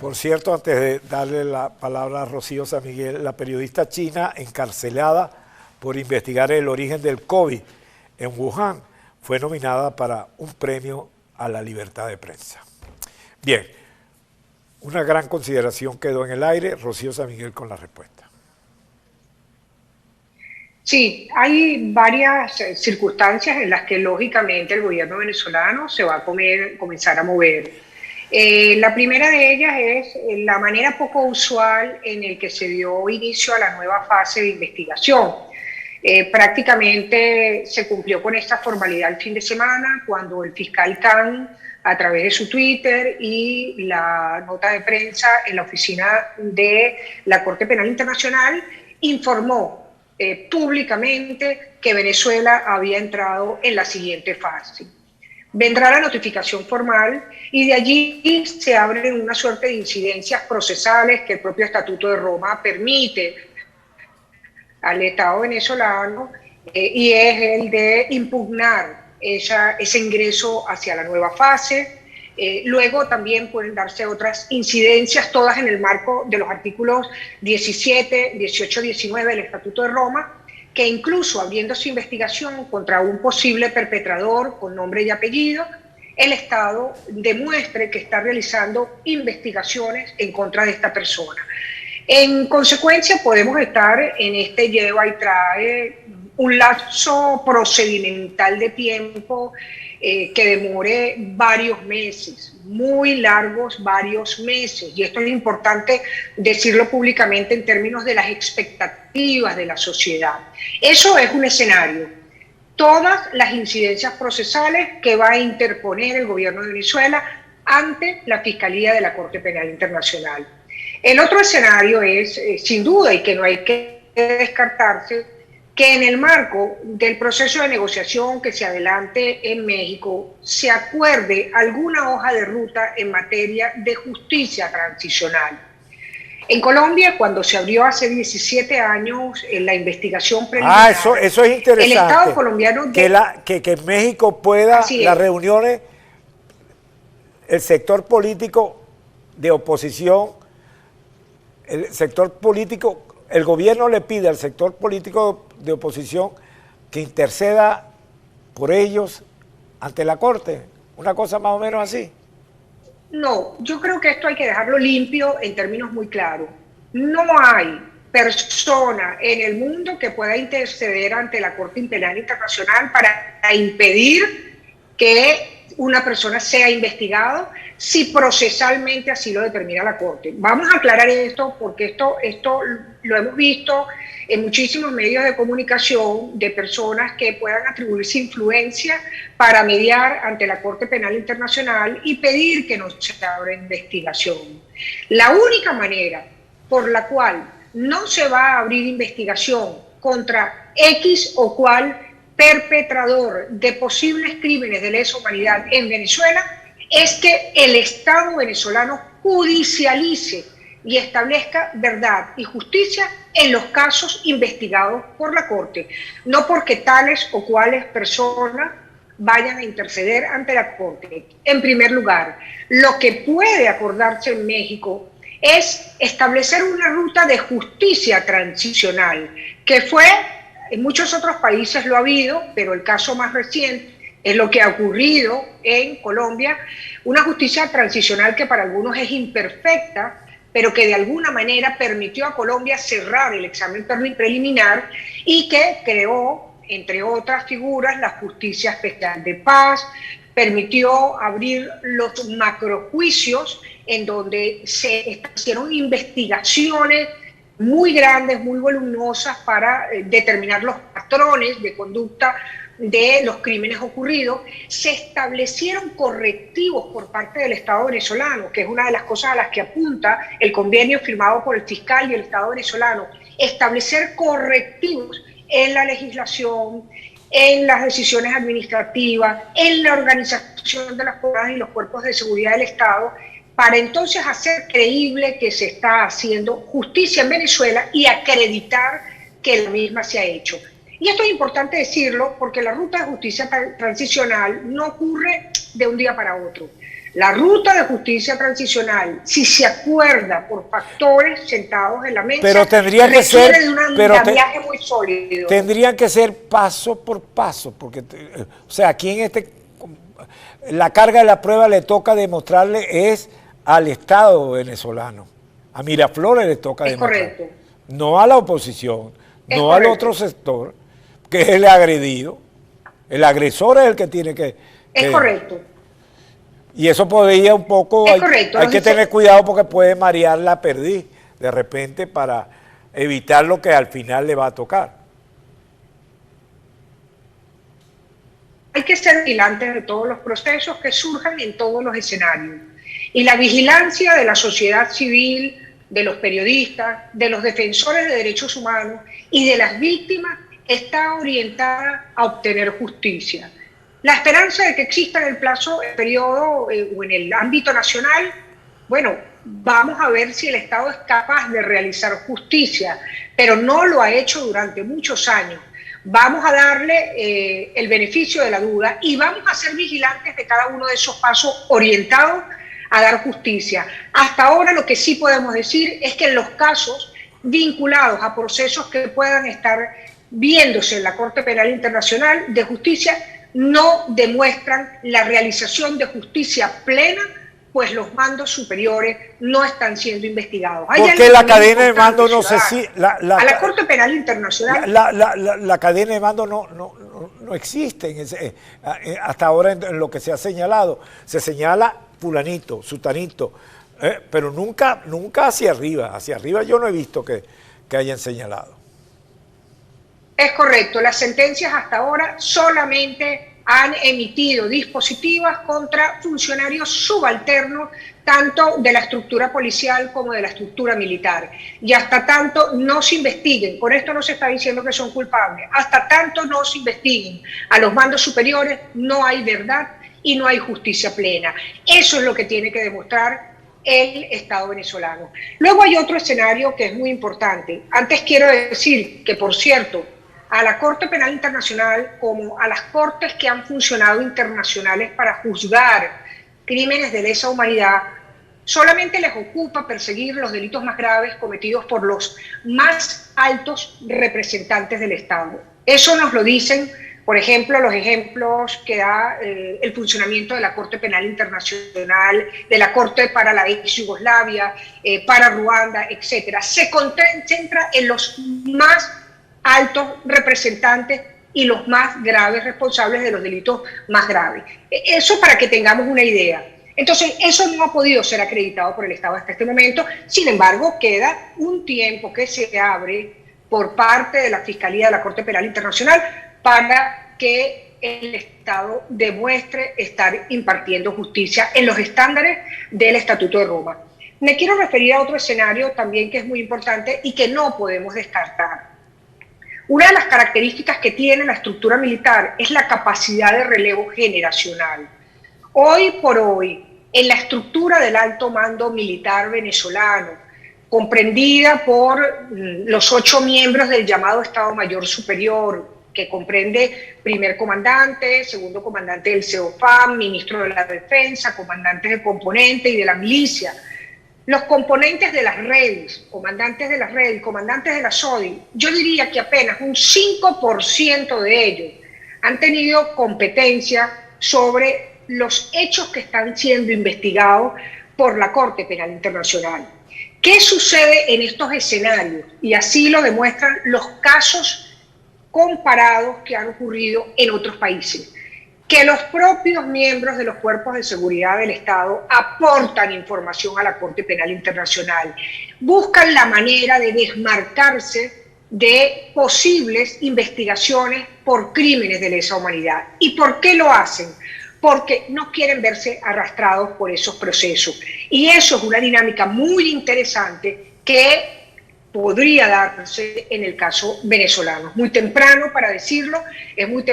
Por cierto, antes de darle la palabra a Rocío San Miguel, la periodista china encarcelada por investigar el origen del COVID en Wuhan fue nominada para un premio a la libertad de prensa. Bien, una gran consideración quedó en el aire. Rocío San Miguel con la respuesta. Sí, hay varias circunstancias en las que lógicamente el gobierno venezolano se va a comenzar a mover. La primera de ellas es la manera poco usual en el que se dio inicio a la nueva fase de investigación. Prácticamente se cumplió con esta formalidad el fin de semana cuando el fiscal Khan, a través de su Twitter y la nota de prensa en la oficina de la Corte Penal Internacional, informó públicamente que Venezuela había entrado en la siguiente fase. Vendrá la notificación formal y de allí se abren una suerte de incidencias procesales que el propio Estatuto de Roma permite al Estado venezolano y es el de impugnar ese ingreso hacia la nueva fase. Luego también pueden darse otras incidencias, todas en el marco de los artículos 17, 18, 19 del Estatuto de Roma, que incluso abriéndose investigación contra un posible perpetrador con nombre y apellido, el Estado demuestre que está realizando investigaciones en contra de esta persona. En consecuencia, podemos estar en este lleva y trae un lapso procedimental de tiempo que demore varios meses, muy largos varios meses. Y esto es importante decirlo públicamente en términos de las expectativas de la sociedad. Eso es un escenario. Todas las incidencias procesales que va a interponer el gobierno de Venezuela ante la Fiscalía de la Corte Penal Internacional. El otro escenario es, sin duda, y que no hay que descartarse, que en el marco del proceso de negociación que se adelante en México se acuerde alguna hoja de ruta en materia de justicia transicional. En Colombia, cuando se abrió hace 17 años la investigación preliminar... Eso es interesante. El Estado colombiano... Que en México pueda, las reuniones, el sector político de oposición, el sector político... El gobierno le pide al sector político de oposición que interceda por ellos ante la Corte. Una cosa más o menos así. No, yo creo que esto hay que dejarlo limpio en términos muy claros. No hay persona en el mundo que pueda interceder ante la Corte Penal Internacional para impedir que una persona sea investigado si procesalmente así lo determina la Corte. Vamos a aclarar esto porque esto lo hemos visto en muchísimos medios de comunicación de personas que puedan atribuirse influencia para mediar ante la Corte Penal Internacional y pedir que no se abra investigación. La única manera por la cual no se va a abrir investigación contra X o cual perpetrador de posibles crímenes de lesa humanidad en Venezuela es que el Estado venezolano judicialice y establezca verdad y justicia en los casos investigados por la Corte, no porque tales o cuales personas vayan a interceder ante la Corte. En primer lugar, lo que puede acordarse en México es establecer una ruta de justicia transicional, que fue, en muchos otros países lo ha habido, pero el caso más reciente es lo que ha ocurrido en Colombia, una justicia transicional que para algunos es imperfecta, pero que de alguna manera permitió a Colombia cerrar el examen preliminar y que creó, entre otras figuras, la Justicia Especial de Paz, permitió abrir los macrojuicios en donde se hicieron investigaciones muy grandes, muy voluminosas para determinar los patrones de conducta de los crímenes ocurridos. Se establecieron correctivos por parte del Estado venezolano, que es una de las cosas a las que apunta el convenio firmado por el fiscal y el Estado venezolano, establecer correctivos en la legislación, en las decisiones administrativas, en la organización de las fuerzas y los cuerpos de seguridad del Estado, para entonces hacer creíble que se está haciendo justicia en Venezuela y acreditar que la misma se ha hecho. Y esto es importante decirlo porque la ruta de justicia transicional no ocurre de un día para otro. La ruta de justicia transicional, si se acuerda por factores sentados en la mesa, pero tendría que ser de un andamiaje muy sólido. Tendrían que ser paso por paso, porque, o sea, aquí la carga de la prueba le toca demostrarle es al Estado venezolano. A Miraflores le toca demostrar. Correcto. No a la oposición, no al otro sector, que es el agredido. El agresor es el que tiene que... Es correcto. Y eso podría un poco... Hay que tener cuidado porque puede marear la perdiz de repente para evitar lo que al final le va a tocar. Hay que ser vigilantes de todos los procesos que surjan en todos los escenarios. Y la vigilancia de la sociedad civil, de los periodistas, de los defensores de derechos humanos y de las víctimas está orientada a obtener justicia. La esperanza de que exista en el periodo o en el ámbito nacional, bueno, vamos a ver si el Estado es capaz de realizar justicia, pero no lo ha hecho durante muchos años. Vamos a darle el beneficio de la duda y vamos a ser vigilantes de cada uno de esos pasos orientados a dar justicia. Hasta ahora lo que sí podemos decir es que en los casos vinculados a procesos que puedan estar viéndose en la Corte Penal Internacional de Justicia, no demuestran la realización de justicia plena, pues los mandos superiores no están siendo investigados. Porque la cadena de mando no se sigue. A la Corte Penal Internacional. La cadena de mando no existe hasta ahora en lo que se ha señalado. Se señala fulanito, sutanito, pero nunca hacia arriba. Hacia arriba yo no he visto que hayan señalado. Es correcto, las sentencias hasta ahora solamente han emitido dispositivas contra funcionarios subalternos, tanto de la estructura policial como de la estructura militar. Y hasta tanto no se investiguen, con esto no se está diciendo que son culpables, hasta tanto no se investiguen a los mandos superiores, no hay verdad y no hay justicia plena. Eso es lo que tiene que demostrar el Estado venezolano. Luego hay otro escenario que es muy importante. Antes quiero decir que, por cierto, a la Corte Penal Internacional como a las cortes que han funcionado internacionales para juzgar crímenes de lesa humanidad, solamente les ocupa perseguir los delitos más graves cometidos por los más altos representantes del Estado. Eso nos lo dicen, por ejemplo, los ejemplos que da el funcionamiento de la Corte Penal Internacional, de la Corte para la ex Yugoslavia, para Ruanda, etc. Se concentra en los más altos representantes y los más graves responsables de los delitos más graves. Eso para que tengamos una idea. Entonces, eso no ha podido ser acreditado por el Estado hasta este momento. Sin embargo, queda un tiempo que se abre por parte de la Fiscalía de la Corte Penal Internacional para que el Estado demuestre estar impartiendo justicia en los estándares del Estatuto de Roma. Me quiero referir a otro escenario también que es muy importante y que no podemos descartar. Una de las características que tiene la estructura militar es la capacidad de relevo generacional. Hoy por hoy, en la estructura del alto mando militar venezolano, comprendida por los 8 miembros del llamado Estado Mayor Superior, que comprende primer comandante, segundo comandante del CEOFAM, ministro de la Defensa, comandantes de componente y de la milicia, los componentes de las redes, comandantes de las redes, comandantes de la SODI, yo diría que apenas un 5% de ellos han tenido competencia sobre los hechos que están siendo investigados por la Corte Penal Internacional. ¿Qué sucede en estos escenarios? Y así lo demuestran los casos comparados que han ocurrido en otros países. Que los propios miembros de los cuerpos de seguridad del Estado aportan información a la Corte Penal Internacional, buscan la manera de desmarcarse de posibles investigaciones por crímenes de lesa humanidad. ¿Y por qué lo hacen? Porque no quieren verse arrastrados por esos procesos. Y eso es una dinámica muy interesante que podría darse en el caso venezolano. Muy temprano para decirlo, es muy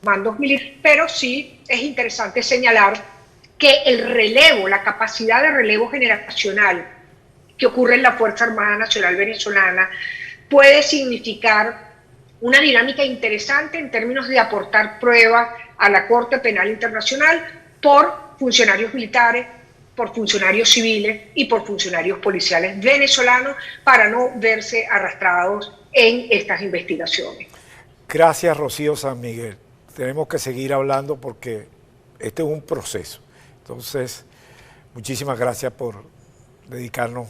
mandos militares, pero sí es interesante señalar que el relevo, la capacidad de relevo generacional que ocurre en la Fuerza Armada Nacional Venezolana puede significar una dinámica interesante en términos de aportar pruebas a la Corte Penal Internacional por funcionarios militares, por funcionarios civiles y por funcionarios policiales venezolanos para no verse arrastrados en estas investigaciones. Gracias, Rocío San Miguel. Tenemos que seguir hablando porque este es un proceso. Entonces, muchísimas gracias por dedicarnos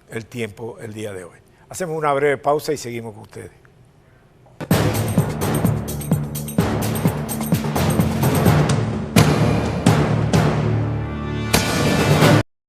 el tiempo el día de hoy. Hacemos una breve pausa y seguimos con ustedes.